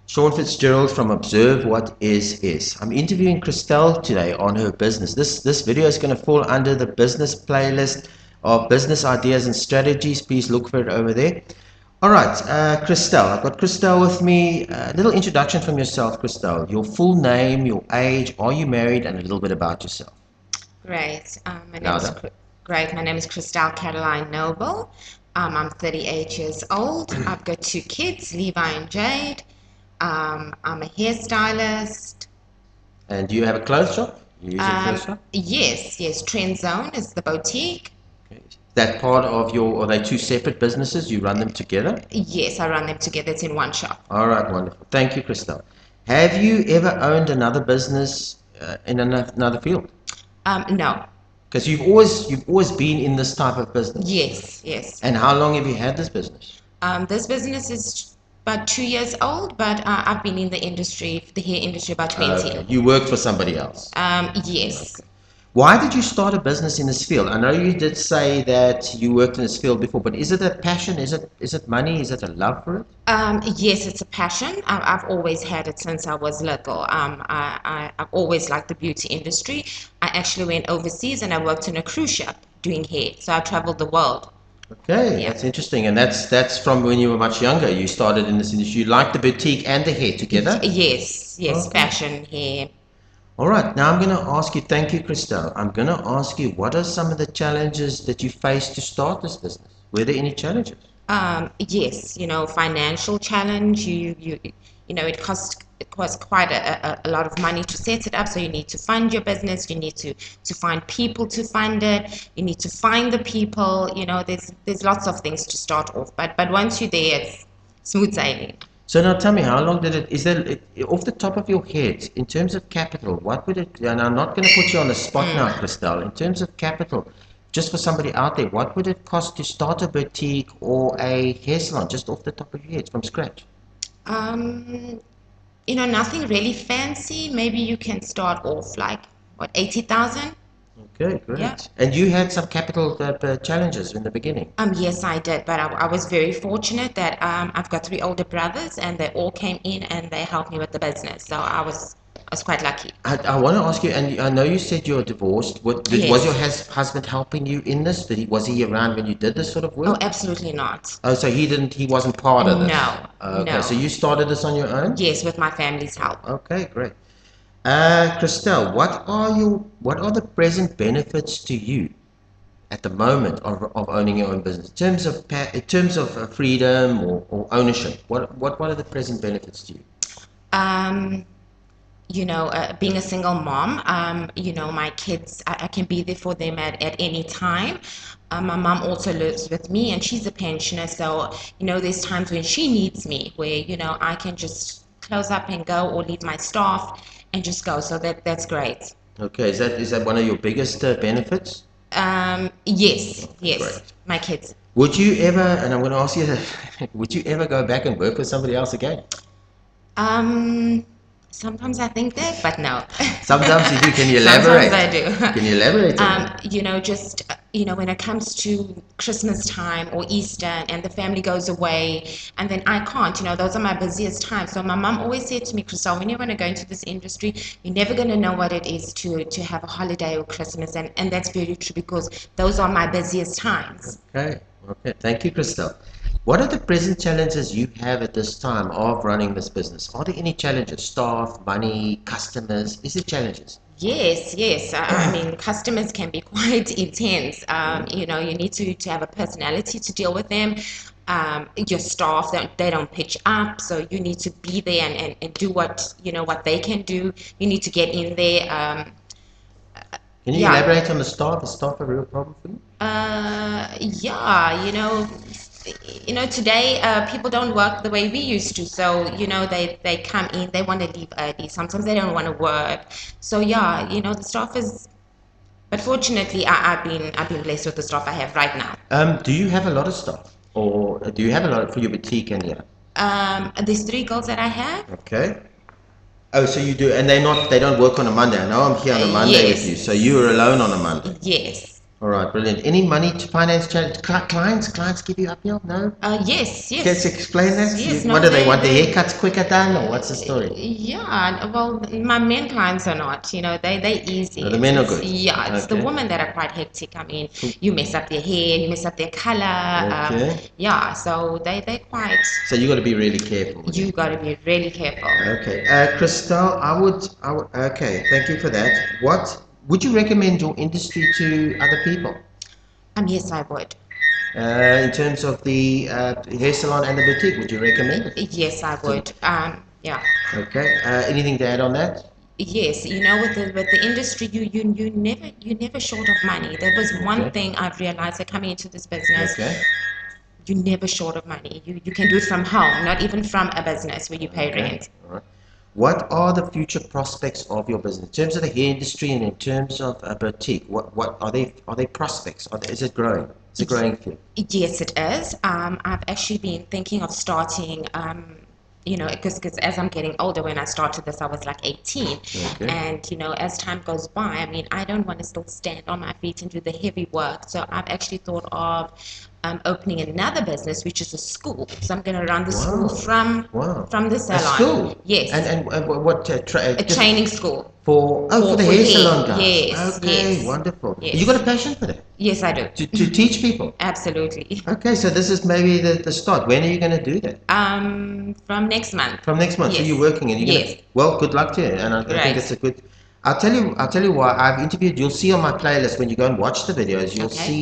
Sean Fitzgerald from Observe What Is. I'm interviewing Christel today on her business. This video is going to fall under the business playlist of business ideas and strategies. Please look for it over there. All right, Christel. I've got Christel with me. A little introduction from yourself, Christel. Your full name, your age, are you married, and a little bit about yourself. Great. Louder. My name is Christel Noble. I'm 38 years old. I've got 2 kids, Levi and Jade. I'm a hairstylist. And do you have a clothes shop? You use a clothes shop? Yes. Trend Zone is the boutique. Okay. Is that part of your, are they two separate businesses? You run them together? Yes, I run them together. It's in one shop. All right, wonderful. Thank you, Christel. Have you ever owned another business in another field? No. Because you've always been in this type of business. Yes. And how long have you had this business? This business is about 2 years old, but I've been in the hair industry, about 20. Okay. You worked for somebody else. Yes. Okay. Why did you start a business in this field? I know you did say that you worked in this field before, but is it a passion? Is it money? Is it a love for it? Yes, it's a passion. I've always had it since I was little. I've always liked the beauty industry. I actually went overseas and I worked in a cruise ship doing hair. So I traveled the world. Okay, Yeah. that's interesting. And that's from when you were much younger. You started in this industry. You liked the boutique and the hair together? Yes, Okay. fashion, hair. All right, now I'm going to ask you, thank you, Christel. I'm going to ask you, what are some of the challenges that you faced to start this business? Were there any challenges? Yes, financial challenge. It costs quite a lot of money to set it up. So you need to fund your business. You need to find people to fund it. You need to find the people. There's lots of things to start off. But once you're there, it's smooth sailing. So now tell me, how long did it, is there, off the top of your head, in terms of capital, what would it, and I'm not going to put you on the spot now, Christel, in terms of capital, just for somebody out there, what would it cost to start a boutique or a hair salon, just off the top of your head, from scratch? Nothing really fancy. Maybe you can start off like, what, 80,000? Okay, great. Yeah. And you had some capital challenges in the beginning. Yes, I did, but I was very fortunate that I've got 3 older brothers, and they all came in and they helped me with the business. So I was quite lucky. I want to ask you, and I know you said you're divorced. Was Yes. your husband helping you in this? Was he around when you did this sort of work? Oh, absolutely not. Oh, so he wasn't part of this? No, Okay, no. so you started this on your own? Yes, with my family's help. Okay, great. Christel, what are the present benefits to you at the moment of owning your own business in terms of freedom or ownership? What are the present benefits to you? Um, Being a single mom, my kids, I can be there for them at any time. My mom also lives with me and she's a pensioner. So, there's times when she needs me where, I can just close up and go, or leave my staff and just go. So that's great. Okay, is that one of your biggest benefits? Yes, Great. my kids. Would you ever, and I'm going to ask you, would you ever go back and work with somebody else again? Sometimes I think that, but no. Sometimes you do. Can you elaborate? Sometimes I do. Can you elaborate on that? Just when it comes to Christmas time or Easter and the family goes away, and then I can't. Those are my busiest times. So my mom always said to me, Christel, when you want to go into this industry, you're never going to know what it is to have a holiday or Christmas, and that's very true because those are my busiest times. Okay. Thank you, Christel. What are the present challenges you have at this time of running this business? Are there any challenges? Staff, money, customers? Is there challenges? Yes. I mean, customers can be quite intense. You need to have a personality to deal with them. Your staff, they don't pitch up, so you need to be there and do what they can do. You need to get in there. Can you Yeah. elaborate on the staff? Is staff a real problem for you? Yeah, today people don't work the way we used to. So, they come in, they want to leave early. Sometimes they don't want to work. So yeah, the staff is, but fortunately I've been blessed with the staff I have right now. Do you have a lot of staff? Or do you have a lot for your boutique and yeah? There's 3 girls that I have. Okay. Oh, so you do, and they don't work on a Monday. I know I'm here on a Monday with Yes. you, so you are alone on a Monday. Yes. All right, brilliant. Any money to finance challenge? Clients give you uphill? No? Yes, Can yes. you explain that? Yes, What no, do they want? The haircuts quicker done, or what's the story? yeah, well, my men clients are not, they easy. No, the men are good. Yeah, it's the Okay. women that are quite hectic. I mean, you mess up their hair, you mess up their color. Okay. Yeah, so they quite, So you got to be really careful with you it. got to be really careful. Okay. Christel, okay, thank you for that. What would you recommend your industry to other people? Yes, I would. In terms of the hair salon and the boutique, would you recommend it? Yes, I would. Yeah. Okay. Anything to add on that? Yes, with the industry, you never short of money. That was one Okay. thing I've realized that coming into this business, Okay. you're never short of money. You can do it from home, not even from a business where you pay Okay. rent. All right. What are the future prospects of your business in terms of the hair industry and in terms of a boutique? What are they? Are they prospects? Is it growing? Is it growing field? Yes, it is. I've actually been thinking of starting, because as I'm getting older, when I started this, I was like 18. Okay. And, as time goes by, I mean, I don't want to still stand on my feet and do the heavy work. So I've actually thought of opening another business, which is a school. So I'm going to run the school from the A salon. school? Yes. And what? A training school. For the hair salon guys. Yes, Okay, yes, wonderful. yes. You got a passion for that? Yes, I do. To teach people? Absolutely. Okay, so this is maybe the start. When are you going to do that? From next month. From next month. So Yes. you're working and you're Yes. gonna. Well, good luck to you. And I think it's Right. a good. I'll tell you why. I've interviewed. You'll see on my playlist when you go and watch the videos. You'll Okay. see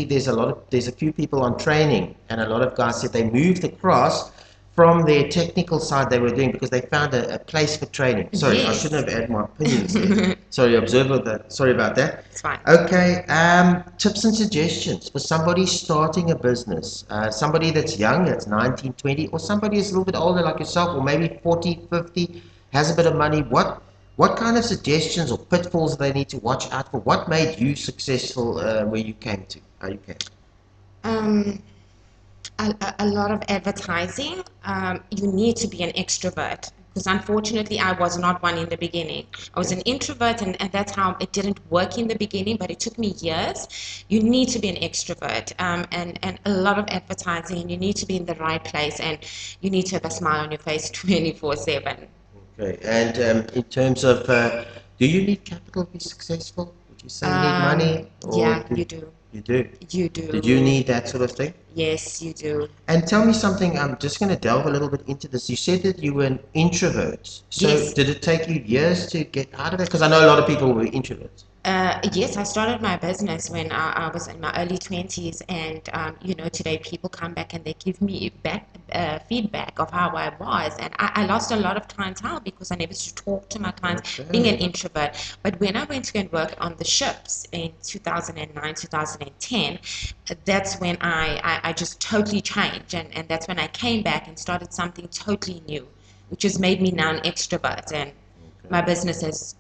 there's a few people on training, and a lot of guys said they moved across from their technical side they were doing because they found a place for training. Sorry, I Yes. shouldn't have had my opinions there. Sorry, observer. Sorry about that. It's fine. Okay, tips and suggestions for somebody starting a business, somebody that's young, that's 19, 20, or somebody who's a little bit older like yourself, or maybe 40, 50, has a bit of money. What kind of suggestions or pitfalls do they need to watch out for? What made you successful where you came to? How you came? Um, a lot of advertising. You need to be an extrovert because unfortunately I was not one in the beginning. I was an introvert and that's how it didn't work in the beginning, but it took me years. You need to be an extrovert and a lot of advertising, and you need to be in the right place, and you need to have a smile on your face 24/7. Okay, and in terms of, do you need capital to be successful? Would you say you need money? Yeah, you do. You do? You do. Did you need that sort of thing? Yes, you do. And tell me something, I'm just going to delve a little bit into this. You said that you were an introvert. So Yes. did it take you years to get out of it? Because I know a lot of people were introverts. Yes, I started my business when I was in my early 20s, and today people come back and they give me back feedback of how I was, and I lost a lot of clientele because I never used to talk to my clients, being an introvert. But when I went to go and work on the ships in 2009, 2010, that's when I just totally changed, and that's when I came back and started something totally new, which has made me now an extrovert, and my business is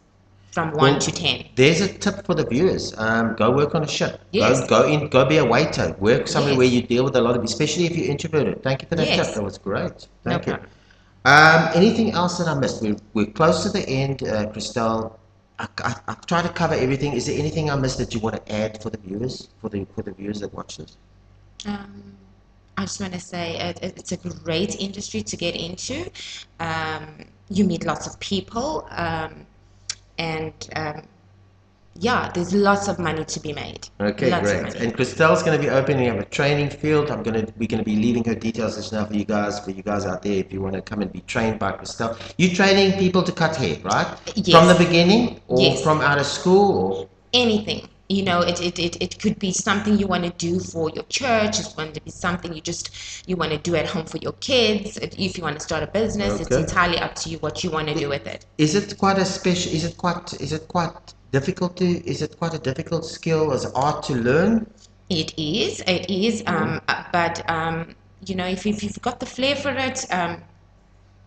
from 1 to 10. There's a tip for the viewers. Go work on a ship. Yes. Go be a waiter. Work somewhere where Yes. you deal with a lot of, especially if you're introverted. Thank you for that tip. Yes. That was great. No Thank you. problem. Anything else that I missed? We're close to the end, Christel. I've tried to cover everything. Is there anything I missed that you want to add for the viewers, for the viewers that watch this? Um, I just want to say it's a great industry to get into. You meet lots of people, and yeah, there's lots of money to be made. Okay, Lots of great. money. And Christelle's going to be opening up a training field. We're going to be leaving her details just now for you guys out there if you want to come and be trained by Christelle. You training people to cut hair, right? Yes. From the beginning, or Yes. from out of school, or Anything. It could be something you want to do for your church. It's going to be something you want to do at home for your kids. If you want to start a business, it's Okay. entirely up to you what you want to do with it. is it quite a special? Is it quite difficult to? Is it quite a difficult skill as art to learn? It is. It is. But if you've got the flair for it,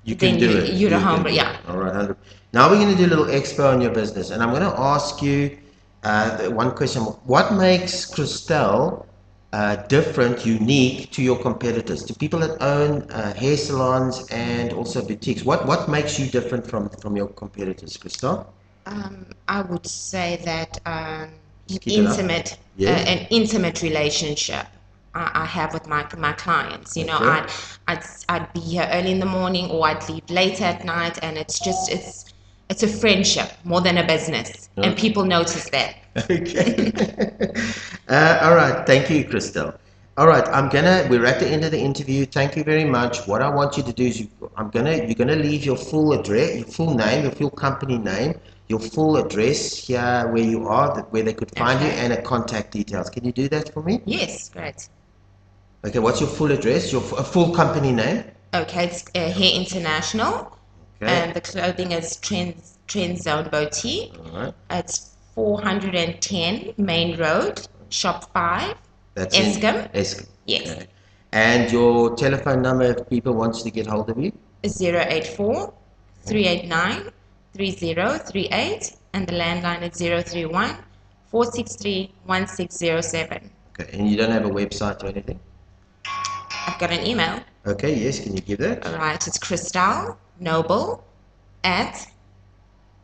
You can then do it. you're You a can homebrew. do it. Yeah. All right, 100. Now we're going to do a little expo on your business, and I'm going to ask you one question. What makes Christel different, unique to your competitors, to people that own hair salons and also boutiques? What makes you different from your competitors, Christel? I would say that keep it up. Yes. An intimate relationship I have with my clients. You know, Okay. I'd be here early in the morning, or I'd leave late at night, and it's a friendship more than a business, and Okay. people notice that. Okay. All right. Thank you, Christel. All right. We're at the end of the interview. Thank you very much. What I want you to do is you're gonna leave your full address, your full name, your full company name, your full address here where you are, where they could find you, Okay. and a contact details. Can you do that for me? Yes, great. Okay. What's your full address? Your a full company name? Okay, it's Hair International, Okay. and the clothing is Trend Zone Boutique. All right. It's 410 Main Road, Shop 5, That's Eskom. in Eskom. Yes. Okay. And your telephone number if people wants to get hold of you? 084 389 3038, and the landline is 031 463 1607. Okay. And you don't have a website or anything? I've got an email. Okay, yes, can you give that? All right, it's Christel Noble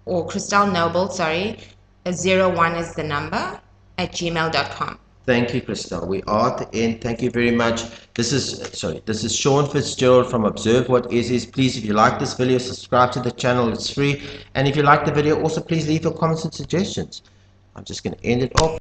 Christel Noble, sorry, 01 is the number, at gmail.com. Thank you, Christel. We are at the end. Thank you very much. This is Sean Fitzgerald from Observe What Is. Please, if you like this video, subscribe to the channel. It's free. And if you like the video, also please leave your comments and suggestions. I'm just going to end it off.